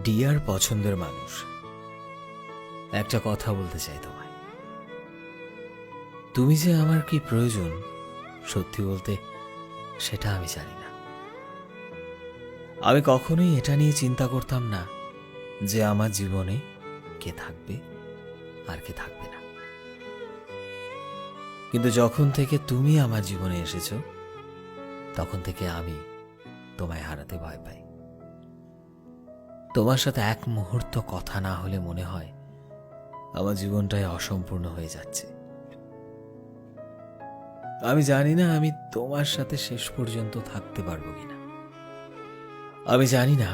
Deer পছন্দের মানুষ, একটা কথা বলতে চাই তোমায়। তুমি যে আমার কি প্রয়োজন, সত্যি বলতে সেটা আমি জানি না। আমি কখনোই এটা নিয়ে চিন্তা করতাম না যে আমার জীবনে কে থাকবে আর কে থাকবে না। কিন্তু যখন থেকে তুমি আমার জীবনে এসেছো, তখন থেকে আমি তোমায় হারাতে ভয় পাই। তোমার সাথে এক মুহূর্ত কথা না হলে মনে হয় আমার জীবনটাই অসম্পূর্ণ হয়ে যাচ্ছে। আমি জানি না আমি তোমার সাথে শেষ পর্যন্ত থাকতে পারবো কিনা। আমি জানি না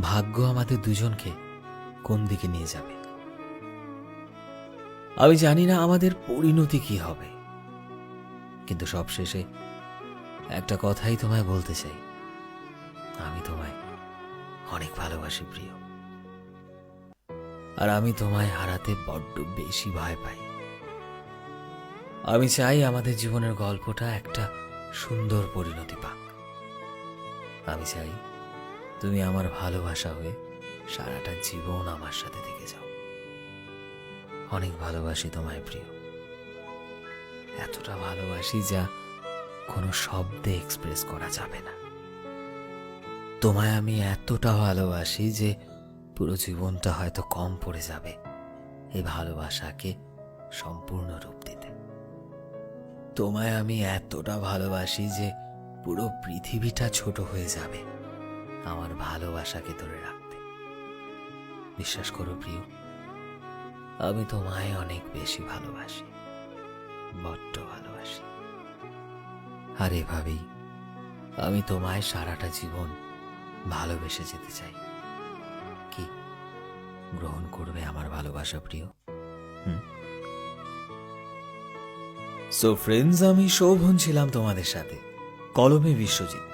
ভাগ্য আমাদের দুজনকে কোন দিকে নিয়ে যাবে। আমি জানি না আমাদের পরিণতি কি হবে। কিন্তু সবশেষে একটা কথাই তোমায় বলতে চাই, আমি তোমায় অনেক ভালোবাসি প্রিয়। আর আমি তোমায় হারাতে বড্ড বেশি ভয় পাই। আমি চাই আমাদের জীবনের গল্পটা একটা সুন্দর পরিণতি পাক। আমি চাই তুমি আমার ভালোবাসা হয়ে সারাটা জীবন আমার সাথে থেকে যাও। অনেক ভালোবাসি তোমায় প্রিয়, এতটা ভালোবাসি যা কোনো শব্দে এক্সপ্রেস করা যাবে না। তোমায় আমি এতটা ভালোবাসি যে পুরো জীবনটা হয়তো কম পড়ে যাবে এই ভালোবাসাকে সম্পূর্ণ রূপ দিতে। তোমায় আমি এতটা ভালোবাসি যে পুরো পৃথিবীটা ছোট হয়ে যাবে আমার ভালোবাসাকে ধরে রাখতে। বিশ্বাস করো প্রিয়, আমি তোমায় অনেক বেশি ভালোবাসি, বড্ড ভালোবাসি। আর এভাবেই আমি তোমায় সারাটা জীবন ভালোবেসে যেতে চাই। কি গ্রহণ করবে আমার ভালোবাসা প্রিয়? সো ফ্রেন্ডস, আমি শোভন ছিলাম তোমাদের সাথে, কলমে বিশ্বজিৎ।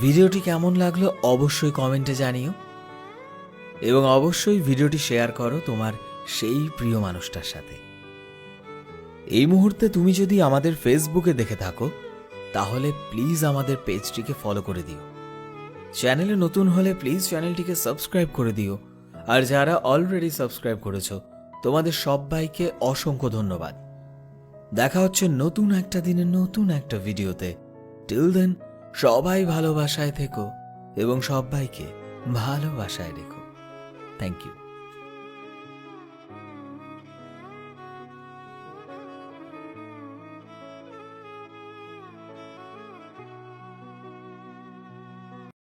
ভিডিওটি কেমন লাগলো অবশ্যই কমেন্টে জানিও, এবং অবশ্যই ভিডিওটি শেয়ার করো তোমার সেই প্রিয় মানুষটার সাথে। এই মুহূর্তে তুমি যদি আমাদের ফেসবুকে দেখে থাকো, তাহলে প্লিজ আমাদের পেজটিকে ফলো করে দিও। চ্যানেলে নতুন হলে প্লিজ চ্যানেলটিকে সাবস্ক্রাইব করে দিও। আর যারা অলরেডি সাবস্ক্রাইব করেছো, তোমাদের সবাইকে অসংখ্য ধন্যবাদ। দেখা হচ্ছে নতুন একটা দিনে নতুন একটা ভিডিওতে। টিল দেন, সবাই ভালোবাসায় থেকো এবং সবাইকে ভালোবাসায় রেখো। Thank you.